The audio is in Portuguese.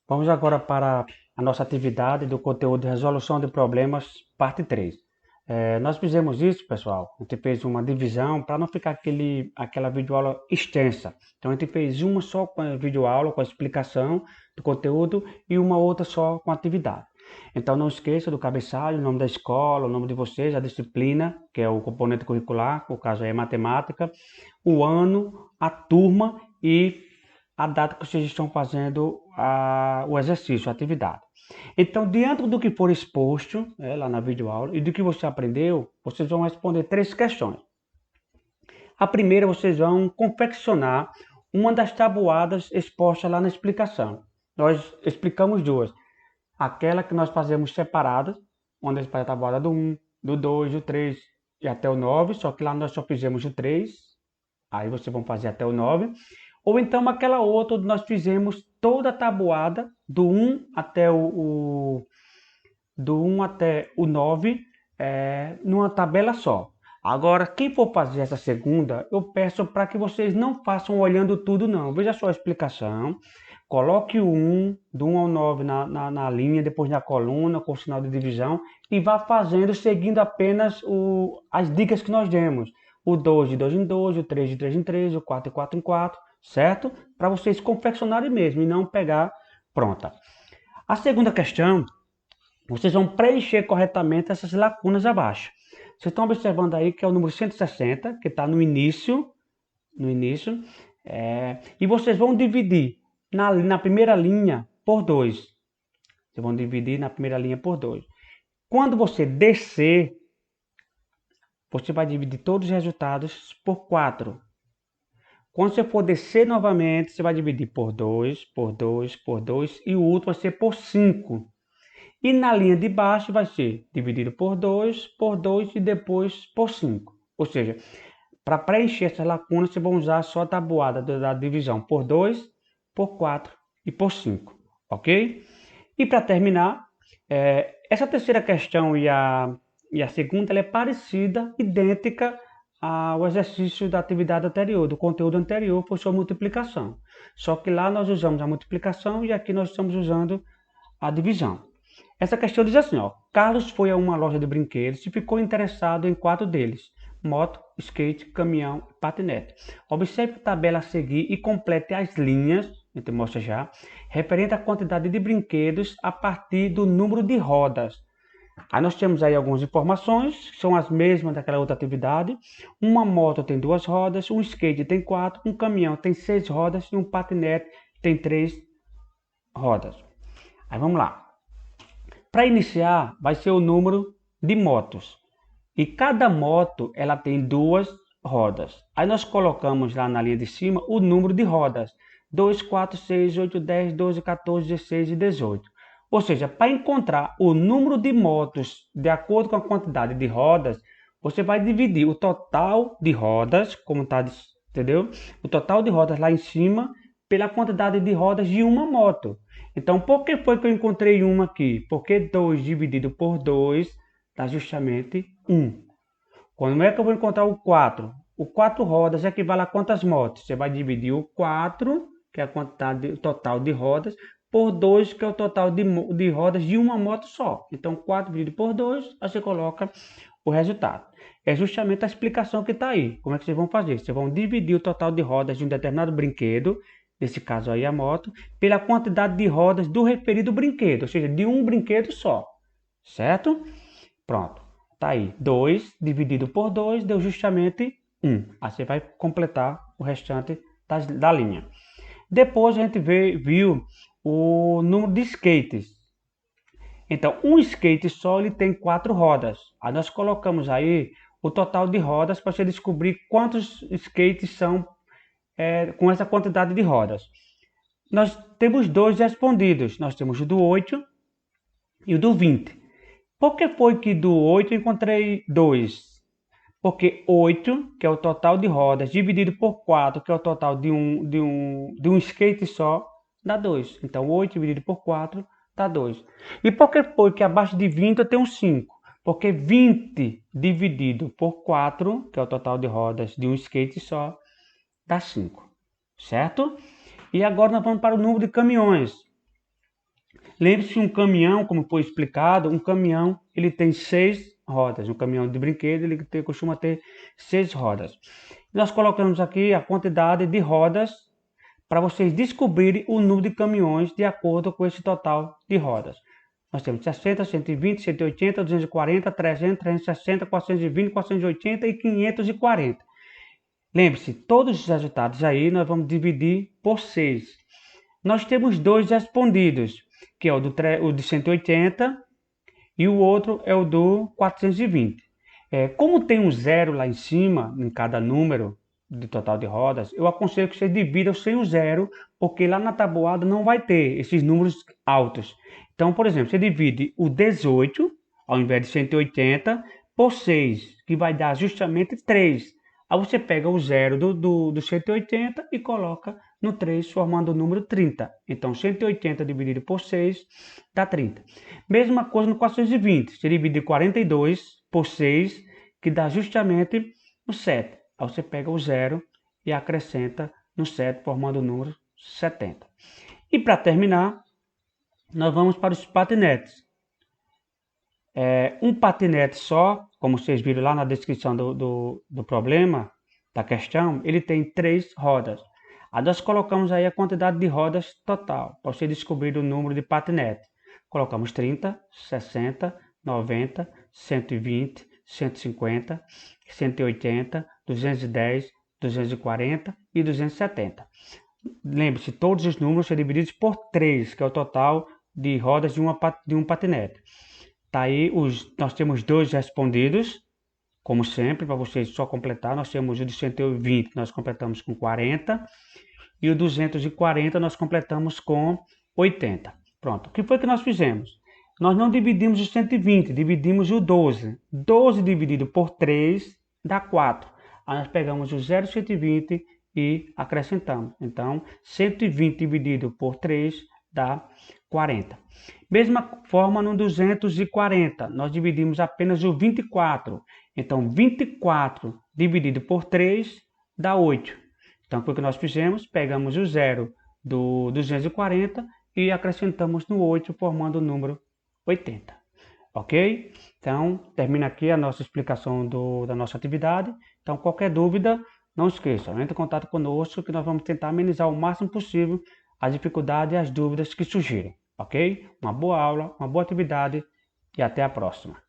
Vamos agora para a nossa atividade do conteúdo de resolução de problemas, parte 3. Nós fizemos isso, pessoal, a gente fez uma divisão para não ficar aquela videoaula extensa. Então a gente fez uma só com a videoaula, com a explicação do conteúdo e uma outra só com a atividade. Então não esqueça do cabeçalho, o nome da escola, o nome de vocês, a disciplina, que é o componente curricular, no caso é matemática, o ano, a turma e a data que vocês estão fazendo o exercício, a atividade. Então, diante do que for exposto lá na videoaula e do que você aprendeu, vocês vão responder 3 questões. A primeira, vocês vão confeccionar uma das tabuadas expostas lá na explicação. Nós explicamos 2. Aquela que nós fazemos separadas, onde a gente faz a tabuada do 1, do 2, do 3 e até o 9, só que lá nós só fizemos o 3, aí vocês vão fazer até o 9. Ou então aquela outra onde nós fizemos toda a tabuada do 1 até do 1 até o 9 numa tabela só. Agora, quem for fazer essa segunda, eu peço para que vocês não façam olhando tudo não. Veja só a explicação. Coloque o 1, do 1 ao 9 na linha, depois na coluna, com o sinal de divisão, e vá fazendo, seguindo apenas as dicas que nós demos. O 2 de 2 em 2, o 3 de 3 em 3, o 4 de 4 em 4, certo? Para vocês confeccionarem mesmo e não pegar pronta. A segunda questão, vocês vão preencher corretamente essas lacunas abaixo. Vocês estão observando aí que é o número 160, que está no início, e vocês vão dividir na primeira linha por 2. Vocês vão dividir na primeira linha por 2. Quando você descer, você vai dividir todos os resultados por 4. Quando você for descer novamente, você vai dividir por 2, por 2, por 2 e o último vai ser por 5. E na linha de baixo vai ser dividido por 2 e depois por 5. Ou seja, para preencher essas lacunas, você vai usar só a tabuada da divisão por 2, por 4 e por 5. Ok? E para terminar, essa terceira questão e a segunda ela é parecida, idêntica ao exercício da atividade anterior, do conteúdo anterior, foi sobre multiplicação. Só que lá nós usamos a multiplicação e aqui nós estamos usando a divisão. Essa questão diz assim, ó, Carlos foi a uma loja de brinquedos e ficou interessado em 4 deles, moto, skate, caminhão e patinete. Observe a tabela a seguir e complete as linhas, a gente mostra já, referente à quantidade de brinquedos a partir do número de rodas. Aí nós temos aí algumas informações, que são as mesmas daquela outra atividade. Uma moto tem 2 rodas, um skate tem 4, um caminhão tem 6 rodas e um patinete tem 3 rodas. Aí vamos lá. Para iniciar, vai ser o número de motos. E cada moto ela tem 2 rodas. Aí nós colocamos lá na linha de cima o número de rodas. 2, 4, 6, 8, 10, 12, 14, 16 e 18. Ou seja, para encontrar o número de motos de acordo com a quantidade de rodas, você vai dividir o total de rodas, como está, entendeu? O total de rodas lá em cima pela quantidade de rodas de uma moto. Então, por que foi que eu encontrei uma aqui? Porque 2 dividido por 2 dá justamente 1. Quando é que eu vou encontrar o 4? O 4 rodas equivale a quantas motos? Você vai dividir o 4, que é a quantidade total de rodas, por 2, que é o total de rodas de uma moto só. Então, 4 dividido por 2, aí você coloca o resultado. É justamente a explicação que está aí. Como é que vocês vão fazer? Vocês vão dividir o total de rodas de um determinado brinquedo, nesse caso aí a moto, pela quantidade de rodas do referido brinquedo, ou seja, de um brinquedo só, certo? Pronto, tá aí, 2 dividido por 2 deu justamente 1. Aí você vai completar o restante da linha. Depois a gente viu o número de skates. Então, um skate só ele tem 4 rodas. Aí nós colocamos aí o total de rodas para você descobrir quantos skates são com essa quantidade de rodas. Nós temos 2 respondidos. Nós temos o do 8 e o do 20. Por que foi que do 8 eu encontrei 2? Porque 8, que é o total de rodas, dividido por 4, que é o total de um skate só, dá 2. Então, 8 dividido por 4 dá 2. E por que foi que abaixo de 20 eu tenho 5? Porque 20 dividido por 4, que é o total de rodas de um skate só, dá 5. Certo? E agora nós vamos para o número de caminhões. Lembre-se, um caminhão, como foi explicado, um caminhão ele tem 6 rodas. Um caminhão de brinquedo ele costuma ter 6 rodas. Nós colocamos aqui a quantidade de rodas para vocês descobrirem o número de caminhões de acordo com esse total de rodas. Nós temos 60, 120, 180, 240, 300, 360, 420, 480 e 540. Lembre-se, todos os resultados aí nós vamos dividir por 6. Nós temos 2 respondidos, que é o de 180 e o outro é o do 420. Como tem um zero lá em cima, em cada número de total de rodas, eu aconselho que você divida sem o zero, porque lá na tabuada não vai ter esses números altos. Então, por exemplo, você divide o 18, ao invés de 180, por 6, que vai dar justamente 3. Aí você pega o zero do 180 e coloca no 3, formando o número 30. Então, 180 dividido por 6 dá 30. Mesma coisa no 420. Você divide 42 por 6, que dá justamente o 7. Aí você pega o zero e acrescenta no 7, formando o número 70. E para terminar, nós vamos para os patinetes. Um patinete só, como vocês viram lá na descrição do problema, da questão, ele tem 3 rodas. Aí nós colocamos aí a quantidade de rodas total, para você descobrir o número de patinete. Colocamos 30, 60, 90, 120, 150, 180, 210, 240 e 270. Lembre-se, todos os números são divididos por 3, que é o total de rodas de um patinete. Tá aí, nós temos 2 respondidos, como sempre, para vocês só completar. Nós temos o de 120, nós completamos com 40, e o 240 nós completamos com 80. Pronto, o que foi que nós fizemos? Nós não dividimos o 120, dividimos o 12. 12 dividido por 3 dá 4. Aí nós pegamos o 0,120 e acrescentamos. Então, 120 dividido por 3 dá 40. Mesma forma no 240, nós dividimos apenas o 24. Então, 24 dividido por 3 dá 8. Então, o que nós fizemos? Pegamos o 0 do 240 e acrescentamos no 8, formando o número 80. Ok? Então, termina aqui a nossa explicação da nossa atividade. Então, qualquer dúvida, não esqueça, entre em contato conosco que nós vamos tentar amenizar o máximo possível as dificuldades e as dúvidas que surgirem. Ok? Uma boa aula, uma boa atividade e até a próxima.